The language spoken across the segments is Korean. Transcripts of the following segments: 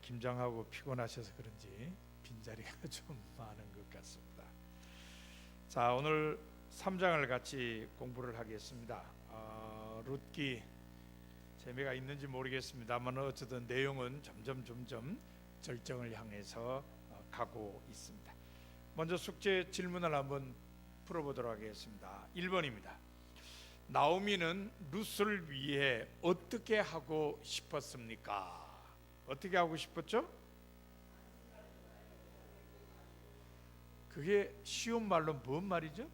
김장하고 피곤하셔서 그런지 빈자리가 좀 많은 것 같습니다. 자, 오늘 3장을 같이 공부를 하겠습니다. 룻기 재미가 있는지 모르겠습니다만 어쨌든 내용은 점점 절정을 향해서 가고 있습니다. 먼저 숙제 질문을 한번 풀어보도록 하겠습니다. 1번입니다. 나오미는 룻을 위해 어떻게 하고 싶었습니까? 어떻게 하고 싶었죠? 그게 쉬운 말로 뭔 말이죠?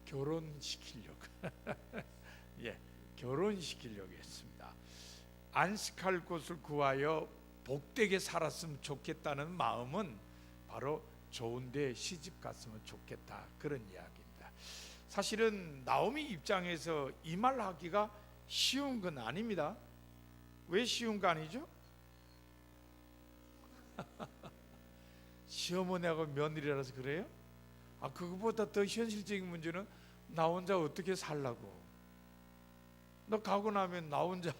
결혼시키려고. 예, 결혼시키려고 했습니다. 안식할 곳을 구하여 복되게 살았으면 좋겠다는 마음은 바로 좋은데 시집 갔으면 좋겠다, 그런 이야기입니다. 사실은 나오미 입장에서 이 말 하기가 쉬운 건 아닙니다. 왜 쉬운 거 아니죠? 시어머니하고 며느리라서 그래요? 그거보다 더 현실적인 문제는 나 혼자 어떻게 살라고. 너 가고 나면 나 혼자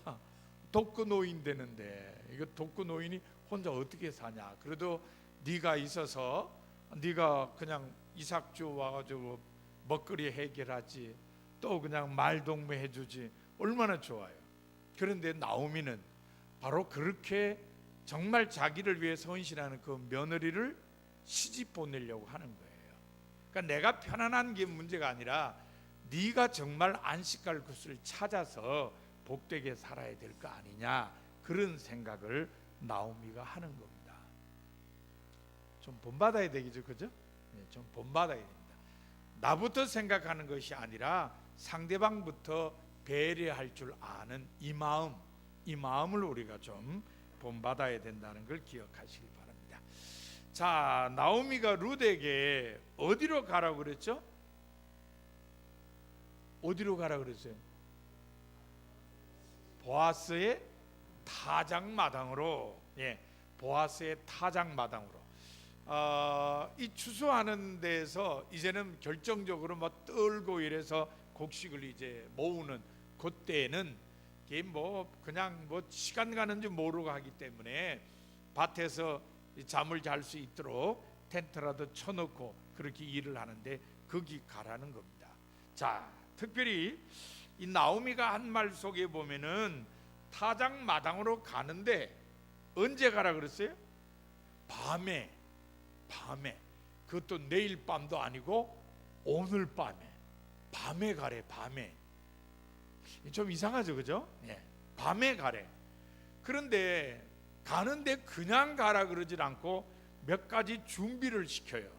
독거노인 되는데, 이거 독거노인이 혼자 어떻게 사냐. 그래도 네가 있어서 네가 그냥 이삭주 와가지고 먹거리 해결하지, 또 그냥 말동무 해주지, 얼마나 좋아요. 그런데 나오미는 바로 그렇게 정말 자기를 위해서 헌신하는 그 며느리를 시집 보내려고 하는 거예요. 그러니까 내가 편안한 게 문제가 아니라 네가 정말 안식할 곳을 찾아서 복되게 살아야 될 거 아니냐, 그런 생각을 나오미가 하는 겁니다. 좀 본받아야 되겠죠, 그죠? 좀 본받아야 됩니다. 나부터 생각하는 것이 아니라 상대방부터 배려할 줄 아는 이 마음을 우리가 좀 본받아야 된다는 걸 기억하시기 바랍니다. 자, 나오미가 룻에게 어디로 가라고 그랬죠? 어디로 가라고 그랬어요? 보아스의 타작마당으로. 예, 보아스의 타작마당으로. 이 추수하는 데에서 이제는 결정적으로 떨고 이래서 곡식을 이제 모으는 그때는 이게 그냥 시간 가는지 모르고 하기 때문에 밭에서 잠을 잘 수 있도록 텐트라도 쳐놓고 그렇게 일을 하는데 거기 가라는 겁니다. 자, 특별히 이 나오미가 한 말 속에 보면은 타작마당으로 가는데 언제 가라 그랬어요? 밤에. 그것도 내일 밤도 아니고 오늘 밤에 가래. 밤에. 좀 이상하죠, 그죠? 예, 밤에 가래. 그런데 가는데 그냥 가라 그러질 않고 몇 가지 준비를 시켜요.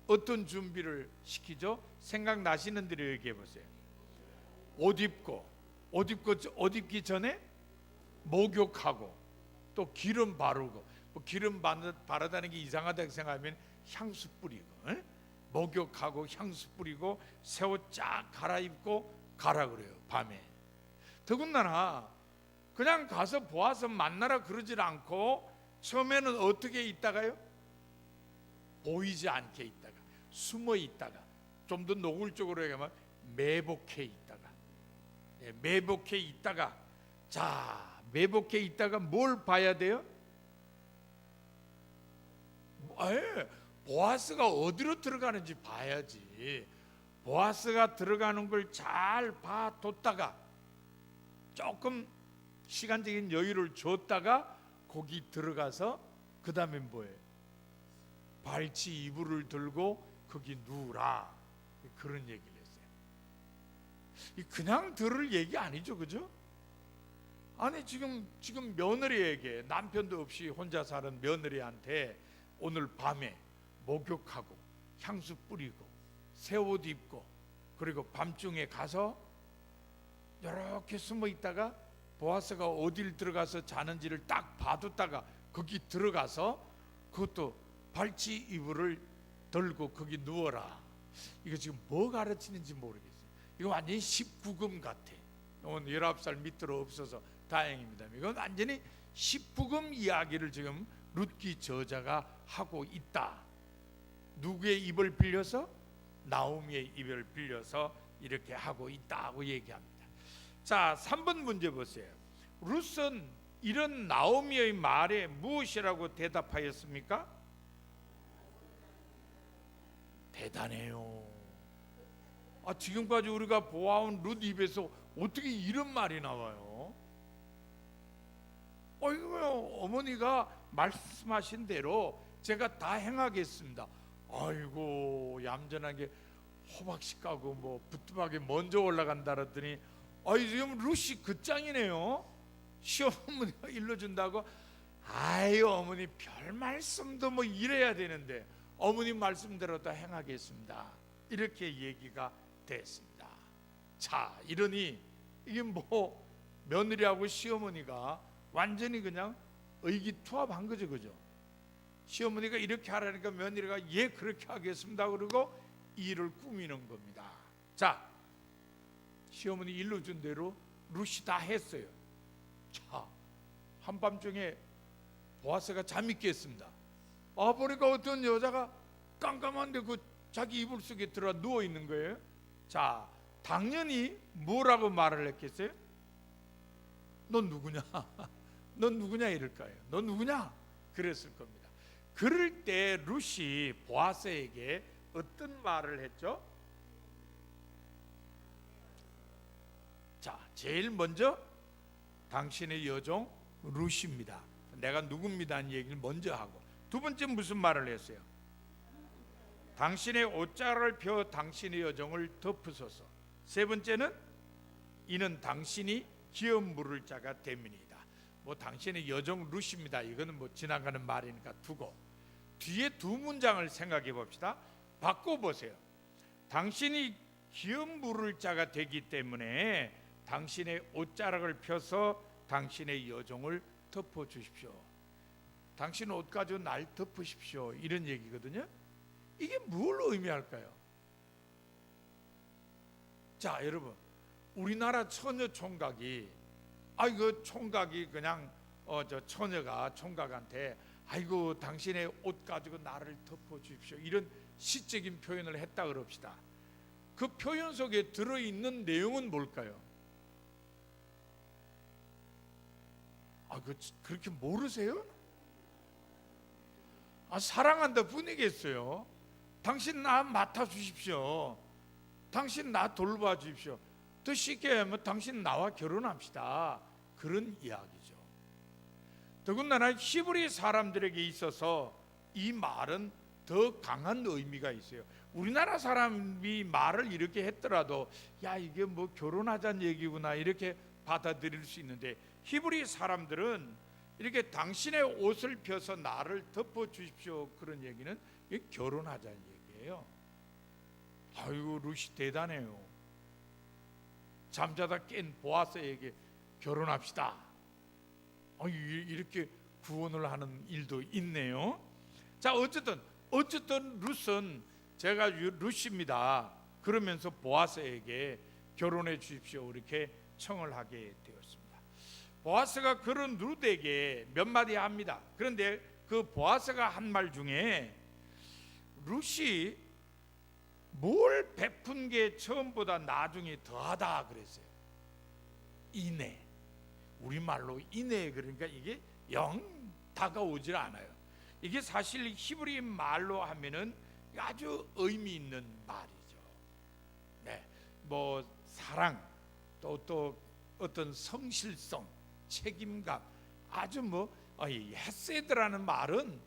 어떤 준비를 시키죠? 생각나시는 대로 얘기해 보세요. 옷 입기 전에 목욕하고, 또 기름 바르고. 기름 바르다는 게 이상하다고 생각하면 향수 뿌리고, 목욕하고 향수 뿌리고 새 옷 쫙 갈아입고 가라 그래요, 밤에. 더군다나 그냥 가서 보아서 만나라 그러질 않고 처음에는 어떻게 있다가요? 보이지 않게 있다가, 숨어 있다가, 좀 더 노골적으로 얘기하면 매복해 있다가. 매복해 있다가. 자, 매복해 있다가 뭘 봐야 돼요? 보아스가 어디로 들어가는지 봐야지. 보아스가 들어가는 걸 잘 봐뒀다가 조금 시간적인 여유를 줬다가 거기 들어가서 그 다음에 뭐예요? 발치 이불을 들고 거기 누우라, 그런 얘기를 했어요. 그냥 들을 얘기 아니죠, 그죠? 아니 지금 며느리에게, 남편도 없이 혼자 사는 며느리한테 오늘 밤에 목욕하고 향수 뿌리고 새 옷 입고 그리고 밤중에 가서 이렇게 숨어 있다가 보아스가 어딜 들어가서 자는지를 딱 봐뒀다가 거기 들어가서 그것도 발치 이불을 들고 거기 누워라. 이거 지금 뭐 가르치는지 모르겠어요. 이거 완전히 19금 같아. 오늘 19살 밑으로 없어서 다행입니다. 이건 완전히 19금 이야기를 지금 룻기 저자가 하고 있다. 누구의 입을 빌려서? 나오미의 입을 빌려서 이렇게 하고 있다고 얘기합니다. 자, 3번 문제 보세요. 룻은 이런 나오미의 말에 무엇이라고 대답하였습니까? 대단해요. 지금까지 우리가 보아온 룻 입에서 어떻게 이런 말이 나와요? 이거 어머니가 말씀하신 대로 제가 다 행하겠습니다. 아이고 얌전하게 호박씨 까고 뭐 부뚜막에 먼저 올라간다 그랬더니 지금 룻이 그 짱이네요. 시어머니가 일러준다고 아유 어머니 별 말씀도 뭐 이래야 되는데 어머니 말씀대로 다 행하겠습니다. 이렇게 얘기가 됐습니다. 자, 이러니 이게 뭐 며느리하고 시어머니가 완전히 그냥 의기투합한 거죠, 그죠? 시어머니가 이렇게 하라니까 며느리가 예 그렇게 하겠습니다. 그리고 일을 꾸미는 겁니다. 자, 시어머니 일러준 대로 룻이 다 했어요. 자, 한밤중에 보아스가 잠이 깼습니다. 보니까 어떤 여자가 깜깜한데 그 자기 이불 속에 들어 누워 있는 거예요. 자, 당연히 뭐라고 말을 했겠어요? 넌 누구냐? 넌 누구냐 이럴 거예요. 넌 누구냐? 그랬을 겁니다. 그럴 때 룻이 보아스에게 어떤 말을 했죠? 자, 제일 먼저 당신의 여종 룻입니다. 내가 누굽니다 는 얘기를 먼저 하고, 두 번째 무슨 말을 했어요? 당신의 옷자락을 펴 당신의 여종을 덮으소서. 세 번째는 이는 당신이 기업 물을 자가 됨이니이다. 뭐 당신의 여종 룻입니다. 이거는 뭐 지나가는 말이니까 두고, 뒤에 두 문장을 생각해 봅시다. 바꿔 보세요. 당신이 기업 물을 자가 되기 때문에 당신의 옷자락을 펴서 당신의 여종을 덮어 주십시오. 당신 옷 가지고 날 덮으십시오. 이런 얘기거든요. 이게 뭘 의미할까요? 자, 여러분, 우리나라 처녀 총각이 그 총각이 그냥 저 처녀가 총각한테 아이고 당신의 옷 가지고 나를 덮어 주십시오. 이런 시적인 표현을 했다 그럽시다. 그 표현 속에 들어있는 내용은 뭘까요? 그렇게 모르세요? 사랑한다 뿐이겠어요. 당신 나 맡아주십시오. 당신 나 돌봐 주십시오. 더 쉽게 하면 당신 나와 결혼합시다. 그런 이야기죠. 더군다나 히브리 사람들에게 있어서 이 말은 더 강한 의미가 있어요. 우리나라 사람이 말을 이렇게 했더라도 야 이게 뭐 결혼하자는 얘기구나 이렇게 받아들일 수 있는데, 히브리 사람들은 이렇게 당신의 옷을 펴서 나를 덮어 주십시오 그런 얘기는 결혼하자는 얘기예요. 아이고 룻이 대단해요. 잠자다 깬 보아스에게 결혼합시다. 이렇게 구원을 하는 일도 있네요. 자, 어쨌든 룻은 제가 룻입니다 그러면서 보아스에게 결혼해 주십시오 이렇게 청을 하게 되었습니다. 보아스가 그런 룻에게 몇 마디 합니다. 그런데 그 보아스가 한 말 중에 룻이 뭘 베푼 게 처음보다 나중에 더하다 그랬어요. 인애. 우리말로 인애, 그러니까 이게 영 다가오질 않아요. 이게 사실 히브리 말로 하면은 아주 의미 있는 말이죠. 네, 뭐 사랑, 또 어떤 성실성, 책임감, 아주 헤세드라는 말은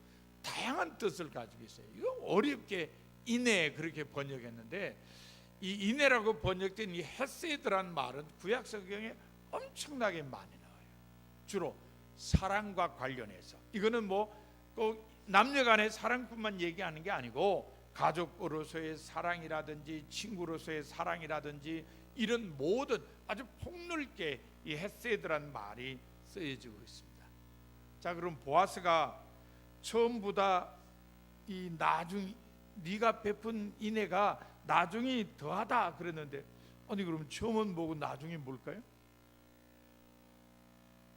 다양한 뜻을 가지고 있어요. 이거 어렵게 인애 그렇게 번역했는데, 이 인애라고 번역된 이 헤세드라는 말은 구약 성경에 엄청나게 많이 나와요. 주로 사랑과 관련해서. 이거는 꼭 남녀간의 사랑뿐만 얘기하는 게 아니고 가족으로서의 사랑이라든지 친구로서의 사랑이라든지 이런 모든 아주 폭넓게 이 헤세드라는 말이 쓰여지고 있습니다. 자, 그럼 보아스가 처음보다 이 나중 네가 베푼 인애가 나중이 더하다 그랬는데, 그럼 처음은 뭐고 나중이 뭘까요?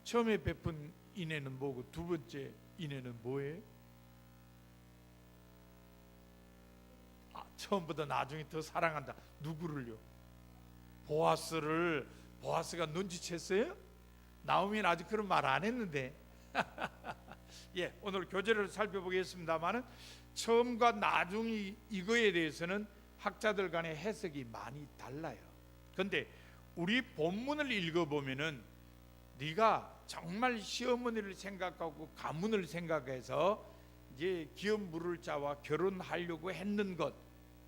처음에 베푼 인애는 뭐고 두 번째 인애는 뭐예요? 처음보다 나중에 더 사랑한다. 누구를요? 보아스가 눈치챘어요? 나오미는 아직 그런 말 안 했는데. 예, 오늘 교재를 살펴보겠습니다만은 처음과 나중이 이거에 대해서는 학자들 간의 해석이 많이 달라요. 그런데 우리 본문을 읽어보면은 네가 정말 시어머니를 생각하고 가문을 생각해서 이제 기업 물을 자와 결혼하려고 했는 것,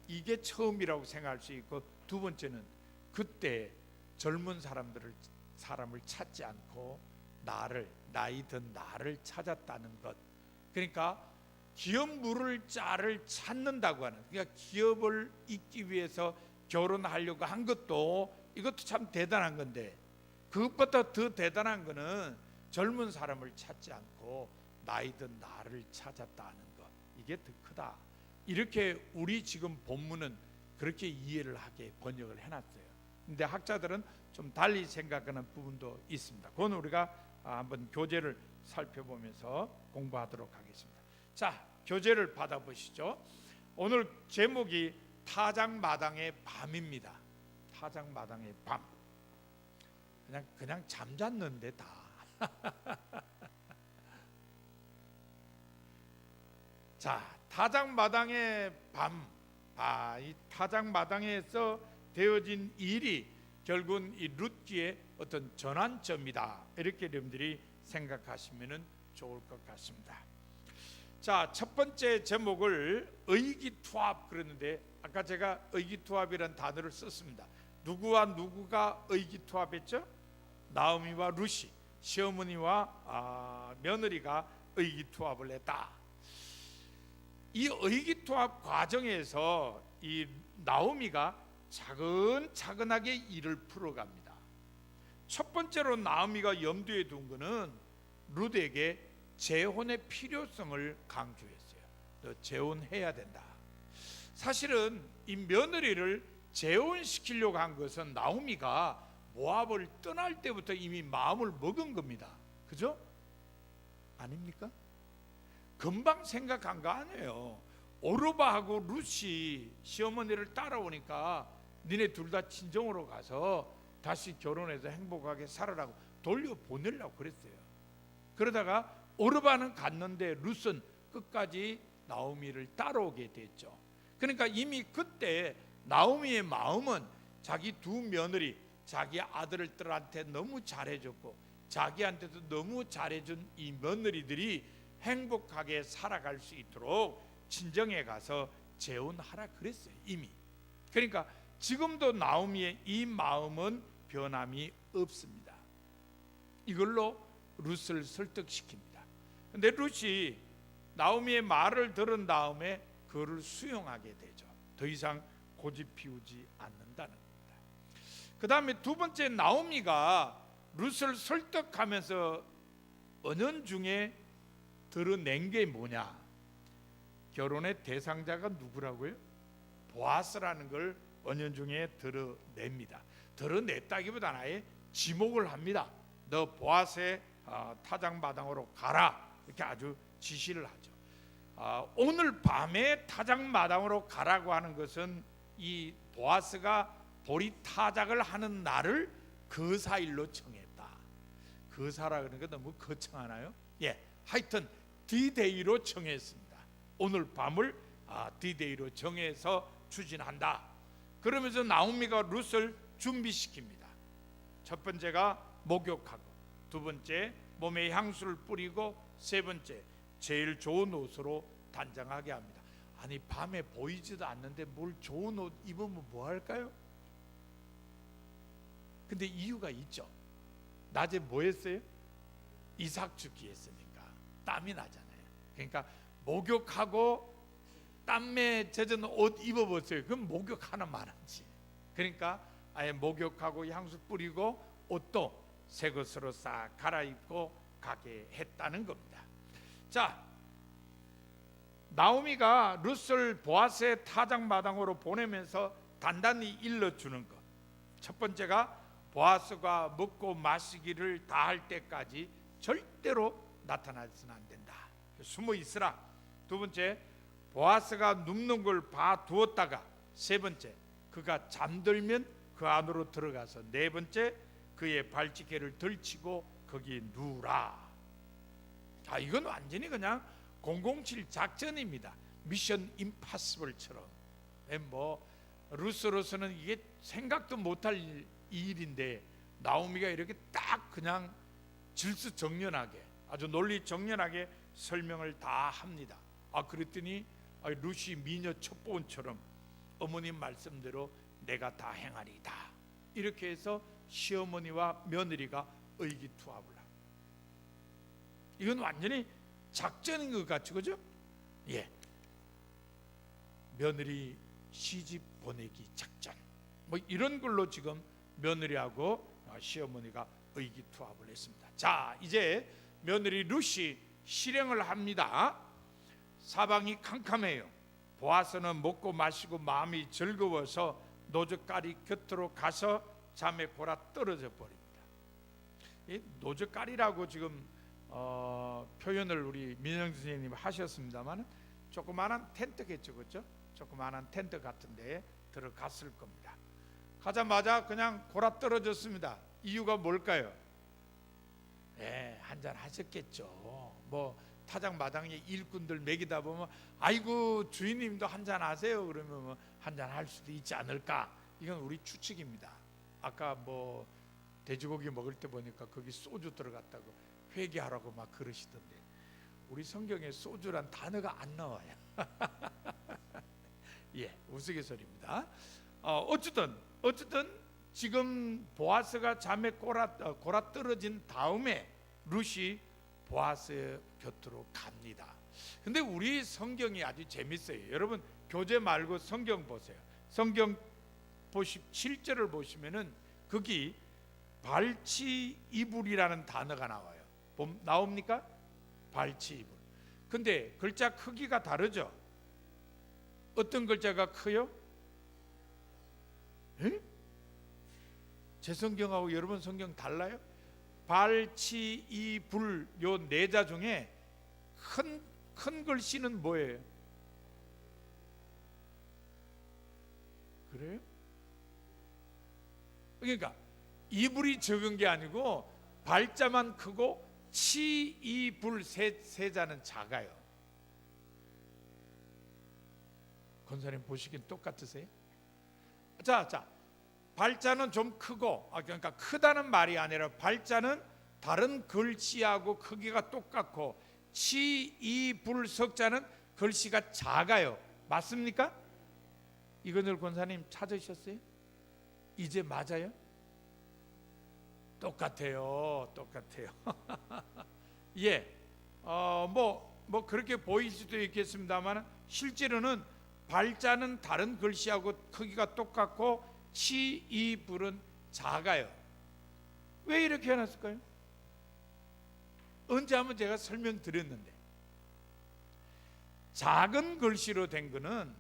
이게 처음이라고 생각할 수 있고, 두 번째는 그때 젊은 사람을 찾지 않고 나이 든 나를 찾았다는 것. 그러니까 기업 물을 자를 찾는다고 하는, 그러니까 기업을 잇기 위해서 결혼하려고 한 것도, 이것도 참 대단한 건데, 그것보다 더 대단한 거는 젊은 사람을 찾지 않고 나이 든 나를 찾았다는 것, 이게 더 크다. 이렇게 우리 지금 본문은 그렇게 이해를 하게 번역을 해놨어요. 근데 학자들은 좀 달리 생각하는 부분도 있습니다. 그건 우리가 한번 교재를 살펴보면서 공부하도록 하겠습니다. 자, 교재를 받아보시죠. 오늘 제목이 타작마당의 밤입니다. 타작마당의 밤. 그냥 잠잤는데 다. 자, 타작마당의 밤. 이 타작마당에서 되어진 일이 결국은 이 룻기의 어떤 전환점이다, 이렇게 여러분들이 생각하시면 좋을 것 같습니다. 자, 첫 번째 제목을 의기투합 그러는데, 아까 제가 의기투합이라는 단어를 썼습니다. 누구와 누구가 의기투합했죠? 나오미와 룻이, 시어머니와 며느리가 의기투합을 했다. 이 의기투합 과정에서 이 나오미가 차근차근하게 일을 풀어갑니다. 첫 번째로 나오미가 염두에 둔 것은 룻에게 재혼의 필요성을 강조했어요. 너 재혼해야 된다. 사실은 이 며느리를 재혼시키려고 한 것은 나오미가 모압을 떠날 때부터 이미 마음을 먹은 겁니다. 그죠? 아닙니까? 금방 생각한 거 아니에요. 오르바하고 룻이 시어머니를 따라오니까 니네 둘 다 친정으로 가서 다시 결혼해서 행복하게 살아라고 돌려보내려고 그랬어요. 그러다가 오르바는 갔는데 룻은 끝까지 나오미를 따라오게 됐죠. 그러니까 이미 그때 나오미의 마음은 자기 두 며느리, 자기 아들들한테 너무 잘해줬고 자기한테도 너무 잘해준 이 며느리들이 행복하게 살아갈 수 있도록 친정에 가서 재혼하라 그랬어요, 이미. 그러니까 지금도 나오미의 이 마음은 변함이 없습니다. 이걸로 룻을 설득시킵니다. 근데 룻이 나오미의 말을 들은 다음에 그를 수용하게 되죠. 더 이상 고집 피우지 않는다는 겁니다. 그 다음에 두 번째, 나오미가 룻을 설득하면서 은연중에 드러낸 게 뭐냐? 결혼의 대상자가 누구라고요? 보아스라는 걸 은연중에 드러냅니다. 드러냈다기보다는 아예 지목을 합니다. 너 보아스의 타작마당으로 가라, 이렇게 아주 지시를 하죠. 오늘 밤에 타작마당으로 가라고 하는 것은 이 보아스가 보리 타작을 하는 날을 거사일로 정했다. 거사라 그러는 거 너무 거창하나요? 예, 하여튼 D-Day로 정했습니다. 오늘 밤을 D-Day로 정해서 추진한다. 그러면서 나오미가 룻을 준비시킵니다. 첫 번째가 목욕하고, 두 번째 몸에 향수를 뿌리고, 세 번째 제일 좋은 옷으로 단장하게 합니다. 아니, 밤에 보이지도 않는데 뭘 좋은 옷 입으면 뭐 할까요? 근데 이유가 있죠. 낮에 뭐 했어요? 이삭 죽기 했으니까 땀이 나잖아요. 그러니까 목욕하고 땀에 젖은 옷 입어보세요. 그럼 목욕하나 말하지. 그러니까 아예 목욕하고 향수 뿌리고 옷도 새 것으로 싹 갈아입고 가게 했다는 겁니다. 자, 나오미가 룻을 보아스의 타작마당으로 보내면서 단단히 일러주는 것. 첫 번째가 보아스가 먹고 마시기를 다 할 때까지 절대로 나타나서는 안 된다. 숨어 있으라. 두 번째, 보아스가 눕는 걸 봐두었다가, 세 번째, 그가 잠들면 그 안으로 들어가서, 네 번째, 그의 발찌개를 들치고 거기 누라. 자, 이건 완전히 그냥 007 작전입니다. 미션 임파서블처럼. 뭐 루스로서는 이게 생각도 못할 일인데 나오미가 이렇게 딱 그냥 질서정연하게, 아주 논리정연하게 설명을 다 합니다. 그랬더니 루시 미녀 첩보원처럼 어머님 말씀대로 내가 다 행하리다. 이렇게 해서 시어머니와 며느리가 의기투합을 합니다. 이건 완전히 작전인 것 같죠, 그죠? 예. 며느리 시집 보내기 작전, 뭐 이런 걸로 지금 며느리하고 시어머니가 의기투합을 했습니다. 자, 이제 며느리 룻이 실행을 합니다. 사방이 캄캄해요. 보아스는 먹고 마시고 마음이 즐거워서 노젓가리 곁으로 가서 잠에 골아 떨어져 버립니다. 이 노젓가리라고 지금 표현을 우리 민영 선생님 하셨습니다만 조그마한 텐트겠죠, 그렇죠? 조그마한 텐트 같은 데에 들어갔을 겁니다. 가자마자 그냥 골아 떨어졌습니다. 이유가 뭘까요? 한잔 하셨겠죠. 뭐 타작마당에 일꾼들 먹이다 보면 아이고 주인님도 한잔 하세요 그러면 뭐 한잔 할 수도 있지 않을까. 이건 우리 추측입니다. 아까 뭐 돼지고기 먹을 때 보니까 거기 소주 들어갔다고 회개하라고 막 그러시던데 우리 성경에 소주란 단어가 안 나와요. 예, 우스갯소리입니다. 어쨌든 지금 보아스가 잠에 골아 떨어진 다음에 룻이 보아스 곁으로 갑니다. 근데 우리 성경이 아주 재밌어요. 여러분 교재 말고 성경 보세요. 성경 7절을 보시면은 거기 발치이불이라는 단어가 나와요. 나옵니까? 발치이불. 근데 글자 크기가 다르죠. 어떤 글자가 커요? 제 성경하고 여러분 성경 달라요? 발치이불 요 네자 중에 큰 글씨는 뭐예요? 그래요? 그러니까 이불이 적은 게 아니고 발자만 크고 치이불 세자는 작아요. 권사님 보시기엔 똑같으세요? 자, 발자는 좀 크고, 그러니까 크다는 말이 아니라 발자는 다른 글씨하고 크기가 똑같고 치이불 석자는 글씨가 작아요. 맞습니까? 이건을 권사님 찾으셨어요? 이제 맞아요? 똑같아요. 예, 뭐 그렇게 보일 수도 있겠습니다만 실제로는 발자는 다른 글씨하고 크기가 똑같고 치이불은 작아요. 왜 이렇게 해놨을까요? 언제 한번 제가 설명드렸는데 작은 글씨로 된 거는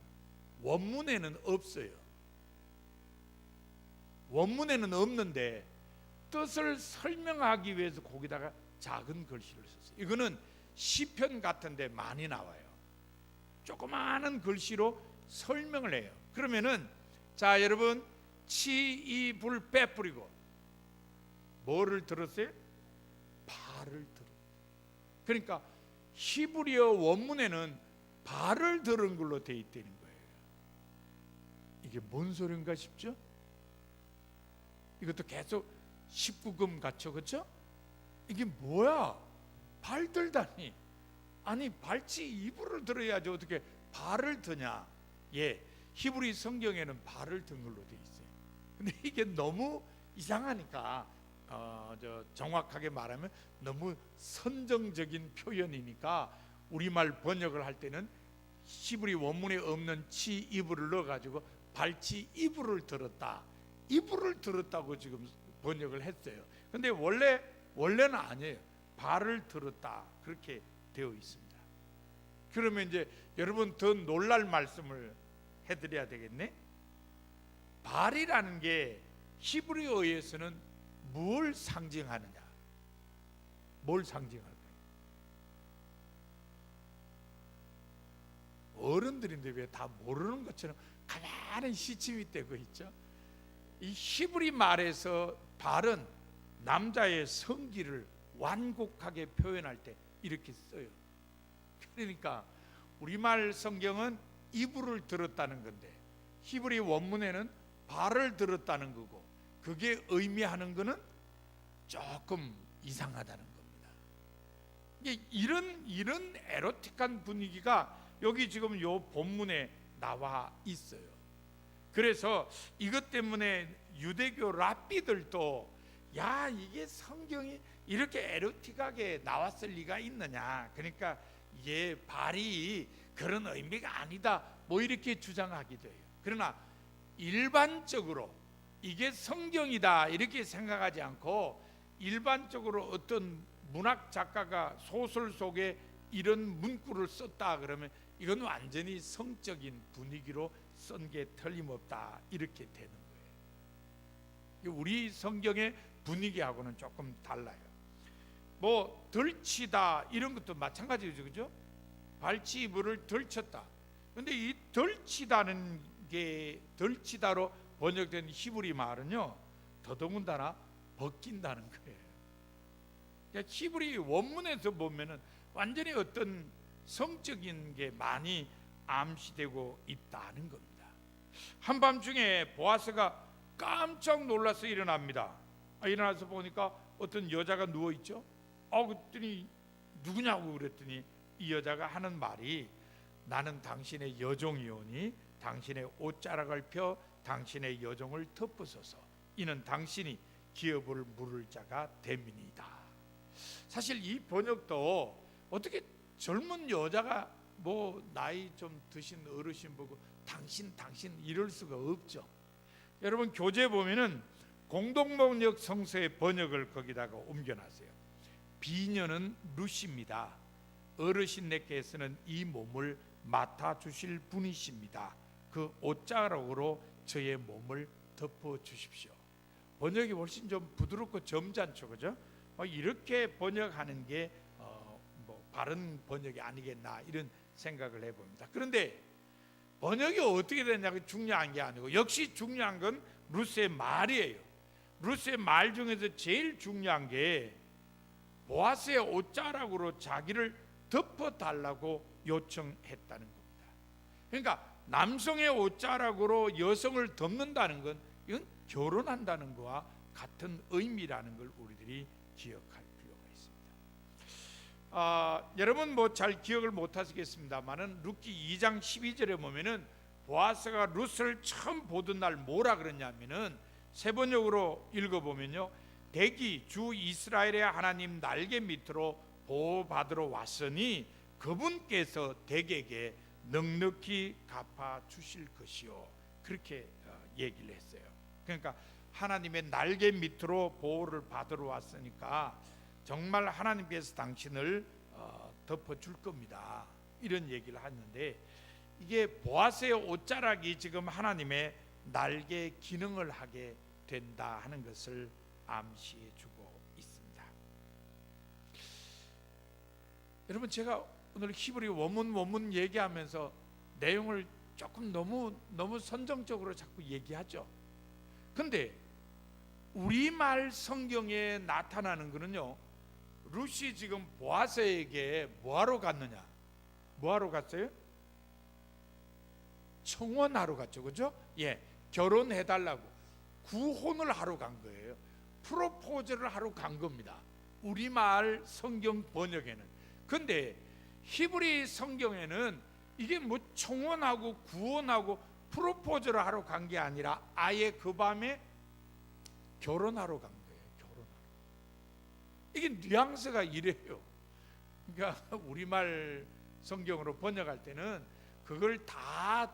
원문에는 없어요. 원문에는 없는데 뜻을 설명하기 위해서 거기다가 작은 글씨를 썼어요. 이거는 시편 같은 데 많이 나와요. 조그마한 글씨로 설명을 해요. 그러면은 자 여러분 치이불 빼뿌리고 뭐를 들었어요? 발을 들었어요. 그러니까 히브리어 원문에는 발을 들은 걸로 돼 있다는 거예요. 이게 뭔 소린가 싶죠? 이것도 계속 19금 같죠, 그렇죠? 이게 뭐야? 발 들다니. 아니 발치 이불을 들어야지 어떻게 발을 드냐? 예, 히브리 성경에는 발을 든 걸로 돼 있어요. 근데 이게 너무 이상하니까 정확하게 말하면 너무 선정적인 표현이니까 우리말 번역을 할 때는 히브리 원문에 없는 치 이불을 넣어가지고 발치 이불을 들었다, 이불을 들었다고 지금 번역을 했어요. 근데 원래는 아니에요. 발을 들었다 그렇게 되어 있습니다. 그러면 이제 여러분 더 놀랄 말씀을 해드려야 되겠네. 발이라는 게 히브리어에서는 뭘 상징하느냐? 뭘 상징할까요? 어른들인데 왜 다 모르는 것처럼 가만히 시침이 떼고 있죠? 이 히브리 말에서 발은 남자의 성기를 완곡하게 표현할 때 이렇게 써요. 그러니까 우리말 성경은 이불을 들었다는 건데 히브리 원문에는 발을 들었다는 거고, 그게 의미하는 거는 조금 이상하다는 겁니다. 이런 에로틱한 분위기가 여기 지금 요 본문에 나와 있어요. 그래서 이것 때문에 유대교 랍비들도 야, 이게 성경이 이렇게 에로틱하게 나왔을 리가 있느냐, 그러니까 이게 발이 그런 의미가 아니다, 뭐 이렇게 주장하기도 해요. 그러나 일반적으로 이게 성경이다 이렇게 생각하지 않고, 일반적으로 어떤 문학 작가가 소설 속에 이런 문구를 썼다 그러면 이건 완전히 성적인 분위기로 쓴 게 틀림없다 이렇게 되는 거예요. 우리 성경의 분위기하고는 조금 달라요. 뭐 덜치다 이런 것도 마찬가지죠, 그죠? 발치이불을 덜쳤다. 근데 이 덜치다는 게 덜치다로 번역된 히브리 말은요, 더더군다나 벗긴다는 거예요. 그러니까 히브리 원문에서 보면은 완전히 어떤 성적인 게 많이 암시되고 있다는 겁니다. 한밤중에 보아스가 깜짝 놀라서 일어납니다. 일어나서 보니까 어떤 여자가 누워 있죠. 그랬더니 누구냐고 그랬더니 이 여자가 하는 말이, 나는 당신의 여종이오니 당신의 옷자락을 펴 당신의 여종을 덮으소서. 이는 당신이 기업을 물을 자가 됨이니이다. 사실 이 번역도 어떻게 젊은 여자가 뭐 나이 좀 드신 어르신 보고 당신 이럴 수가 없죠. 여러분 교재 보면은 공동번역 성서의 번역을 거기다가 옮겨놨어요. 비녀는 루시입니다. 어르신네께서는 이 몸을 맡아주실 분이십니다. 그 옷자락으로 저의 몸을 덮어주십시오. 번역이 훨씬 좀 부드럽고 점잖죠, 그죠? 이렇게 번역하는 게 뭐 바른 번역이 아니겠나 이런 생각을 해봅니다. 그런데 번역이 어떻게 됐냐가 중요한 게 아니고, 역시 중요한 건 루스의 말이에요. 루스의 말 중에서 제일 중요한 게 보아스의 옷자락으로 자기를 덮어달라고 요청했다는 겁니다. 그러니까 남성의 옷자락으로 여성을 덮는다는 건 이건 결혼한다는 것과 같은 의미라는 걸 우리들이 기억할 필요가 있습니다. 여러분 뭐 잘 기억을 못 하시겠습니다만은 룻기 2장 12절에 보면은 보아스가 룻을 처음 보던 날 뭐라 그랬냐면은 세 번역으로 읽어보면요, 대기 주 이스라엘의 하나님 날개 밑으로 보호받으러 왔으니 그분께서 대개에게 넉넉히 갚아 주실 것이요, 그렇게 얘기를 했어요. 그러니까 하나님의 날개 밑으로 보호를 받으러 왔으니까 정말 하나님께서 당신을 덮어줄 겁니다, 이런 얘기를 하는데, 이게 보아스의 옷자락이 지금 하나님의 날개 기능을 하게 된다 하는 것을 암시해 주고 있습니다. 여러분 제가 오늘 히브리 원문 얘기하면서 내용을 조금 너무 선정적으로 자꾸 얘기하죠. 근데 우리말 성경에 나타나는 거는요, 룻이 지금 보아스에게 뭐하러 갔느냐? 뭐하러 갔어요? 청혼하러 갔죠, 그죠? 결혼해달라고 구혼을 하러 간 거예요. 프로포즈를 하러 간 겁니다, 우리말 성경 번역에는. 근데 히브리 성경에는 이게 뭐 청혼하고 구혼하고 프로포즈를 하러 간 게 아니라 아예 그 밤에 결혼하러 간 거예요. 결혼하러. 이게 뉘앙스가 이래요. 그러니까 우리말 성경으로 번역할 때는 그걸 다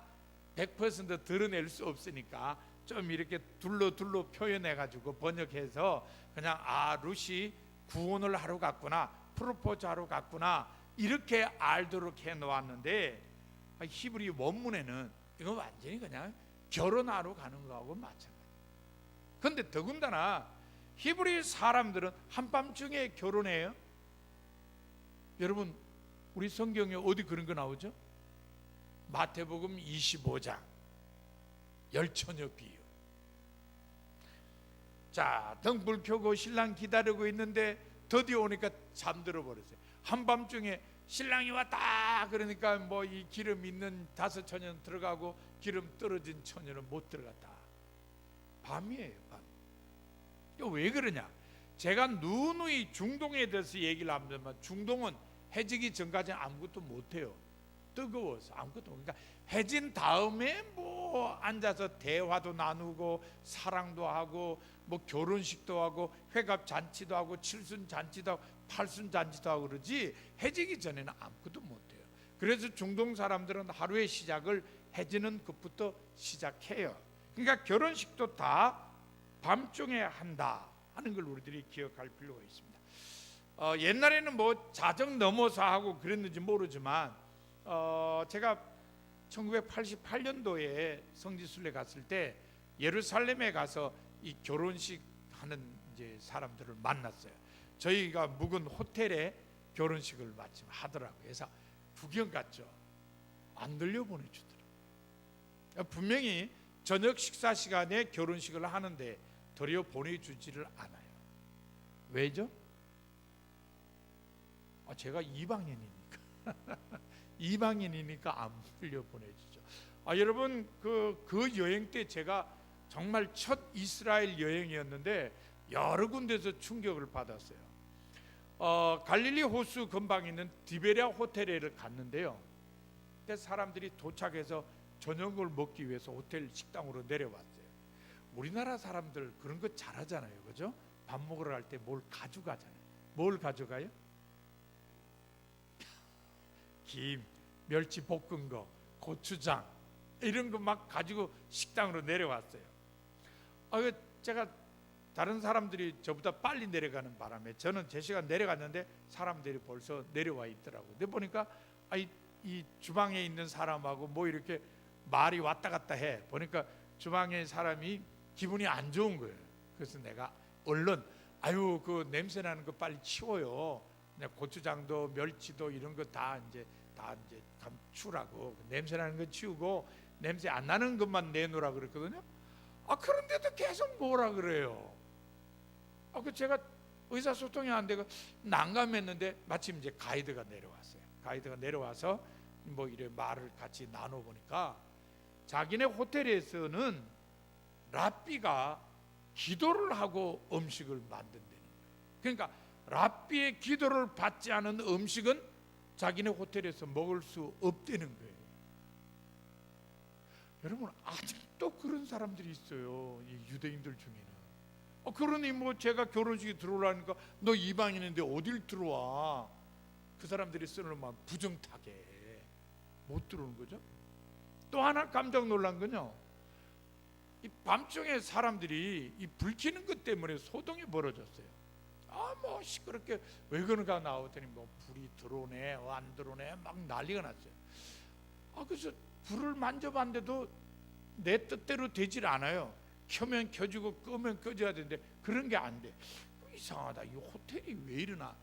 100% 드러낼 수 없으니까 좀 이렇게 둘러 표현해 가지고 번역해서 그냥 룻이 구혼을 하러 갔구나, 프로포즈 하러 갔구나, 이렇게 알도록 해 놓았는데, 히브리 원문에는 이건 완전히 그냥 결혼하러 가는 거하고 마찬가지예요. 그런데 더군다나 히브리 사람들은 한밤중에 결혼해요. 여러분 우리 성경에 어디 그런 거 나오죠? 마태복음 25장 열처녀 비유. 자, 등불 켜고 신랑 기다리고 있는데 드디어 오니까 잠들어 버렸어요. 한밤중에 신랑이 왔다 그러니까 뭐 이 기름 있는 5처녀는 들어가고 기름 떨어진 처녀는 못 들어갔다. 밤이에요, 밤. 이거 왜 그러냐? 제가 누누이 중동에 대해서 얘기를 합니다만 중동은 해지기 전까지는 아무것도 못해요. 뜨거워서 아무것도. 그러니까 해진 다음에 뭐 앉아서 대화도 나누고 사랑도 하고 뭐 결혼식도 하고 회갑 잔치도 하고 칠순 잔치도 하고 팔순 잔치도 하고 그러지 해지기 전에는 아무것도 못해요. 그래서 중동 사람들은 하루의 시작을 해지는 것부터 시작해요. 그러니까 결혼식도 다 밤중에 한다 하는 걸 우리들이 기억할 필요가 있습니다. 옛날에는 뭐 자정 넘어서 하고 그랬는지 모르지만 제가 1988년도에 성지순례 갔을 때 예루살렘에 가서 이 결혼식 하는 이제 사람들을 만났어요. 저희가 묵은 호텔에 결혼식을 마침 하더라고요. 그래서 구경 갔죠. 안 들려보내주더라고요. 분명히 저녁 식사 시간에 결혼식을 하는데 들여 보내주지를 않아요. 왜죠? 제가 이방인이니까 이방인이니까 안 들려 보내주죠. 여러분 그 여행 때 제가 정말 첫 이스라엘 여행이었는데 여러 군데서 충격을 받았어요. 갈릴리 호수 근방에 있는 디베랴 호텔에 갔는데요. 그때 사람들이 도착해서 저녁을 먹기 위해서 호텔 식당으로 내려왔어요. 우리나라 사람들 그런 거 잘하잖아요, 그죠? 밥 먹으러 갈 때 뭘 가져가잖아요. 뭘 가져가요? 김, 멸치 볶은 거, 고추장 이런 거 막 가지고 식당으로 내려왔어요. 제가 다른 사람들이 저보다 빨리 내려가는 바람에 저는 제 시간 내려갔는데 사람들이 벌써 내려와 있더라고요. 근데 보니까 이 주방에 있는 사람하고 뭐 이렇게 말이 왔다 갔다 해. 보니까 주방에 사람이 기분이 안 좋은 거예요. 그래서 내가 얼른 그 냄새 나는 거 빨리 치워요. 고추장도 멸치도 이런 거 다 이제 감추라고 냄새 나는 거 치우고 냄새 안 나는 것만 내놓으라 그랬거든요. 그런데도 계속 뭐라 그래요. 제가 의사소통이 안 되고 난감했는데 마침 이제 가이드가 내려왔어요. 가이드가 내려와서 뭐 이래 말을 같이 나눠보니까 자기네 호텔에서는 랍비가 기도를 하고 음식을 만든다는 거예요. 그러니까 랍비의 기도를 받지 않은 음식은 자기네 호텔에서 먹을 수 없다는 거예요. 여러분 아직도 그런 사람들이 있어요. 이 유대인들 중에는. 그러니 뭐 제가 결혼식에 들어오라니까 너 이방인인데 어딜 들어와? 그 사람들이 쓰는 말 부정타게 못 들어오는 거죠. 또 하나 깜짝 놀란 건요. 이 밤중에 사람들이 이 불 켜는 것 때문에 소동이 벌어졌어요. 뭐 시끄럽게 왜 그런가 나오더니 뭐 불이 들어오네 안 들어오네 막 난리가 났어요. 그래서 불을 만져봤는데도 내 뜻대로 되질 않아요. 켜면 켜지고 끄면 꺼져야 되는데 그런 게 안 돼. 이상하다. 이 호텔이 왜 이러나.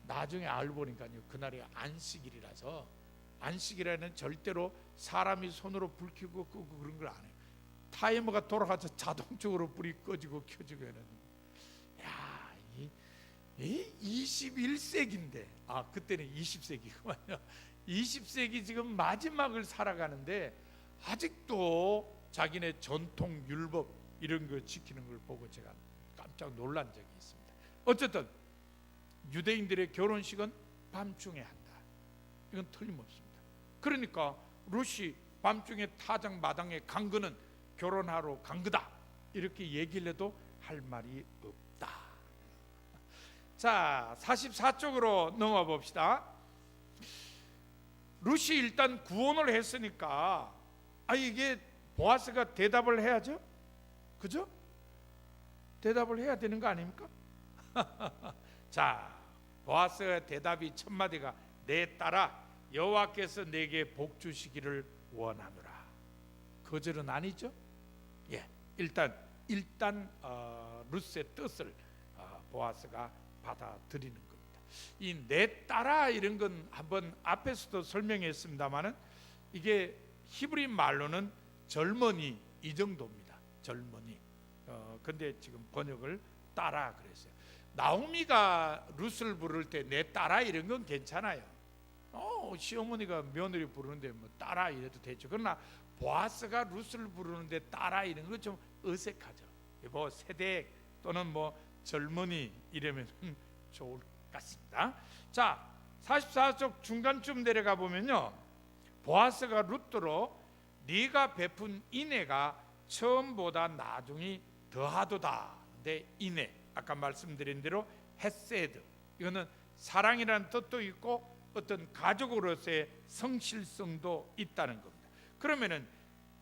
나중에 알고 보니까요. 그날이 안식일이라서 안식일에는 절대로 사람이 손으로 불 켜고 끄고 그런 걸 안 해요. 타이머가 돌아가서 자동적으로 불이 꺼지고 켜지고 하는. 이 21세기인데 그때는 20세기구만요. 20세기 지금 마지막을 살아가는데 아직도 자기네 전통 율법 이런 거 지키는 걸 보고 제가 깜짝 놀란 적이 있습니다. 어쨌든 유대인들의 결혼식은 밤중에 한다. 이건 틀림없습니다. 그러니까 룻이 밤중에 타작 마당에 간 거는 결혼하러 간 거다 이렇게 얘기를 해도 할 말이 없다. 자, 44쪽으로 넘어가 봅시다. 룻이 일단 구원을 했으니까 이게 보아스가 대답을 해야죠. 그죠? 대답을 해야 되는 거 아닙니까? 자, 보아스의 대답이 첫 마디가 내 딸아 여호와께서 내게 복 주시기를 원하노라. 거절은 아니죠? 일단 룻의 뜻을 보아스가 받아들이는 겁니다. 이 내 딸아 이런 건 한번 앞에서도 설명했습니다만은 이게 히브리 말로는 젊은이 이 정도입니다. 젊은이. 근데 지금 번역을 딸아 그랬어요. 나오미가 룻을 부를 때 내 딸아 이런 건 괜찮아요. 시어머니가 며느리 부르는데 뭐 딸아 이래도 되죠. 그러나 보아스가 룻을 부르는데 딸아 이런 건 좀 어색하죠. 뭐 세대 또는 뭐 젊은이 이러면 좋을 것 같습니다. 자, 44쪽 중간쯤 내려가 보면요, 보아스가 룻으로 네가 베푼 인애가 처음보다 나중이 더하도다. 근데 인애, 아까 말씀드린 대로 헤세드, 이거는 사랑이라는 뜻도 있고 어떤 가족으로서의 성실성도 있다는 겁니다. 그러면은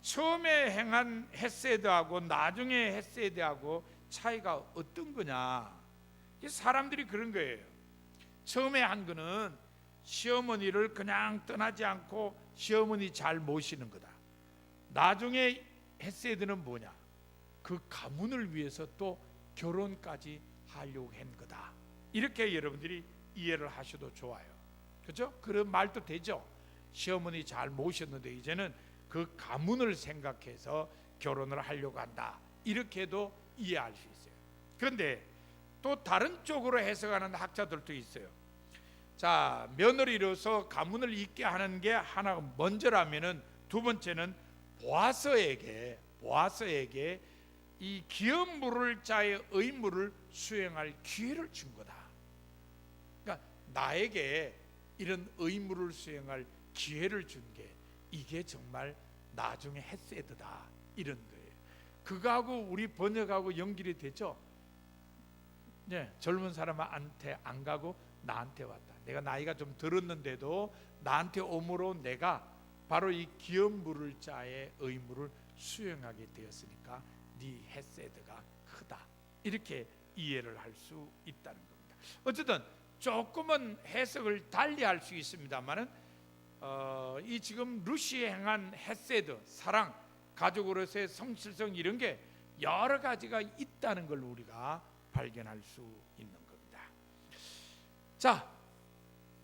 처음에 행한 헤세드하고 나중에 헤세드하고 차이가 어떤 거냐? 사람들이 그런 거예요. 처음에 한 거는 시어머니를 그냥 떠나지 않고 시어머니 잘 모시는 거다. 나중에 헤세드는 뭐냐? 그 가문을 위해서 또 결혼까지 하려고 한 거다. 이렇게 여러분들이 이해를 하셔도 좋아요. 그렇죠? 그런 말도 되죠. 시어머니 잘 모셨는데 이제는 그 가문을 생각해서 결혼을 하려고 한다. 이렇게도 이해할 수 있어요. 그런데 또 다른 쪽으로 해석하는 학자들도 있어요. 자, 며느리로서 가문을 잇게 하는 게 하나 먼저라면은, 두 번째는 보아스에게 이 기업 물을 자의 의무를 수행할 기회를 준 거다. 그러니까 나에게 이런 의무를 수행할 기회를 준 게 이게 정말 나중에 헤세드다, 이런 거예요. 그거하고 우리 번역하고 연결이 되죠. 네, 젊은 사람한테 안 가고 나한테 왔다. 내가 나이가 좀 들었는데도 나한테 오므로 내가 바로 이 기업 물을 자의 의무를 수행하게 되었으니까 네 헤세드가 크다. 이렇게 이해를 할 수 있다는 겁니다. 어쨌든 조금은 해석을 달리할 수 있습니다만은 이 지금 룻이 행한 헤세드, 사랑, 가족으로서의 성실성, 이런 게 여러 가지가 있다는 걸 우리가 발견할 수 있는 겁니다. 자,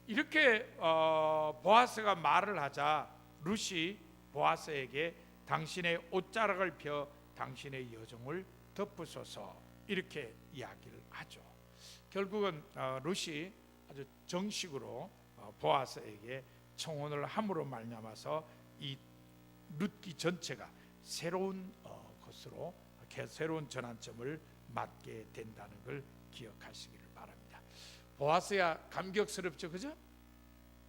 이렇게 보아스가 말을 하자 룻이 보아스에게 당신의 옷자락을 펴 당신의 여종을 덮으소서, 이렇게 이야기를 하죠. 결국은 룻이 아주 정식으로 보아스에게 청혼을 함으로 말미암아서 이 룻기 전체가 새로운 것으로 새로운 전환점을 맞게 된다는 걸 기억하시기를 바랍니다. 보아스야 감격스럽죠, 그죠?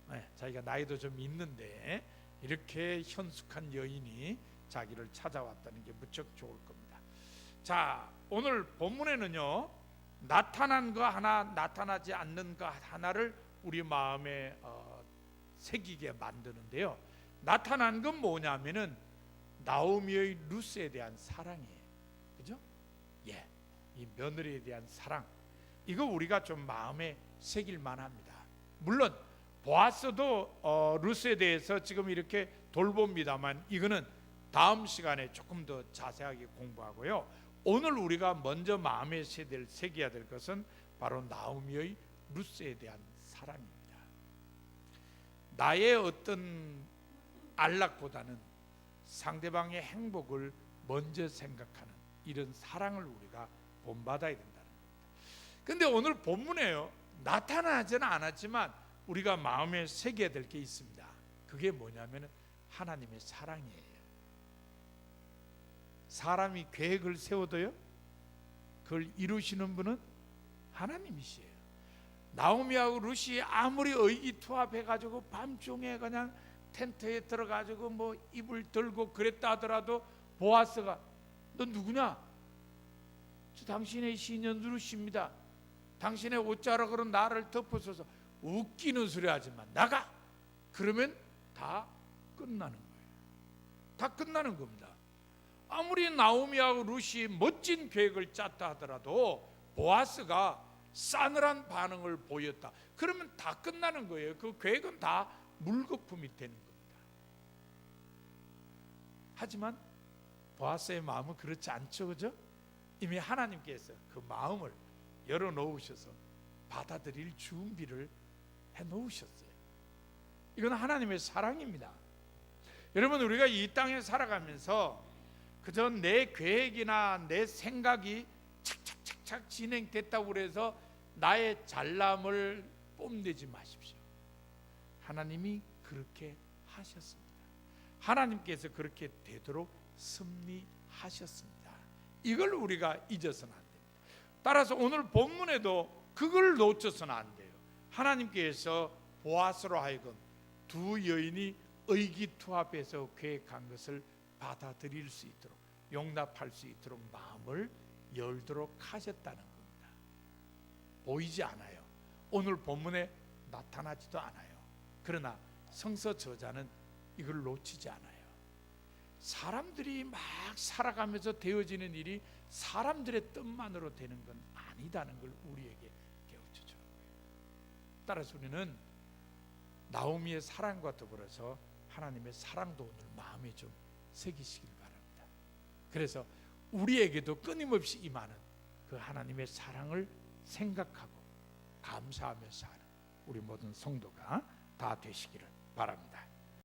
네, 자기가 나이도 좀 있는데 이렇게 현숙한 여인이 자기를 찾아왔다는 게 무척 좋을 겁니다. 자, 오늘 본문에는요, 나타난 거 하나, 나타나지 않는 거 하나를 우리 마음에 새기게 만드는데요, 나타난 건 뭐냐면은 나오미의 룻에 대한 사랑이에요. 그죠? 예, 이 며느리에 대한 사랑, 이거 우리가 좀 마음에 새길 만합니다. 물론 보아스도 룻에 대해서 지금 이렇게 돌봅니다만 이거는 다음 시간에 조금 더 자세하게 공부하고요. 오늘 우리가 먼저 마음에 새겨야 될 것은 바로 나오미의 룻에 대한 사랑입니다. 나의 어떤 안락보다는 상대방의 행복을 먼저 생각하는 이런 사랑을 우리가 본받아야 된다는 겁니다. 근데 오늘 본문에요, 나타나지는 않았지만 우리가 마음에 새겨야 될 게 있습니다. 그게 뭐냐면 하나님의 사랑이에요. 사람이 계획을 세워도요, 그걸 이루시는 분은 하나님이시에요. 나오미하고 룻이 아무리 의기투합해가지고 밤중에 그냥 텐트에 들어가지고 뭐 이불 들고 그랬다 하더라도 보아스가 너 누구냐? 저 당신의 시녀 룻입니다. 당신의 옷자락으로 나를 덮으소서. 웃기는 소리 하지만 나가! 그러면 다 끝나는 거예요. 다 끝나는 겁니다. 아무리 나오미하고 룻이 멋진 계획을 짰다 하더라도 보아스가 싸늘한 반응을 보였다, 그러면 다 끝나는 거예요. 그 계획은 다 물거품이 되는 겁니다. 하지만 보아스의 마음은 그렇지 않죠, 그죠? 이미 하나님께서 그 마음을 열어놓으셔서 받아들일 준비를 해놓으셨어요. 이건 하나님의 사랑입니다. 여러분, 우리가 이 땅에 살아가면서 그저 내 계획이나 내 생각이 착착착착 진행됐다고 그래서 나의 잘남을 뽐내지 마십시오. 하나님이 그렇게 하셨습니다. 하나님께서 그렇게 되도록 섭리하셨습니다. 이걸 우리가 잊어서는 안 됩니다. 따라서 오늘 본문에도 그걸 놓쳐서는 안 돼요. 하나님께서 보아스로 하여금 두 여인이 의기투합해서 계획한 것을 받아들일 수 있도록, 용납할 수 있도록 마음을 열도록 하셨다는 겁니다. 보이지 않아요. 오늘 본문에 나타나지도 않아요. 그러나 성서 저자는 이걸 놓치지 않아요. 사람들이 막 살아가면서 되어지는 일이 사람들의 뜻만으로 되는 건 아니다는 걸 우리에게 깨우쳐주는 거예요. 따라서 우리는 나오미의 사랑과 더불어서 하나님의 사랑도 오늘 마음에 좀 새기시길 바랍니다. 그래서 우리에게도 끊임없이 임하는 그 하나님의 사랑을 생각하고 감사하며 사는 우리 모든 성도가 다 되시기를 바랍니다.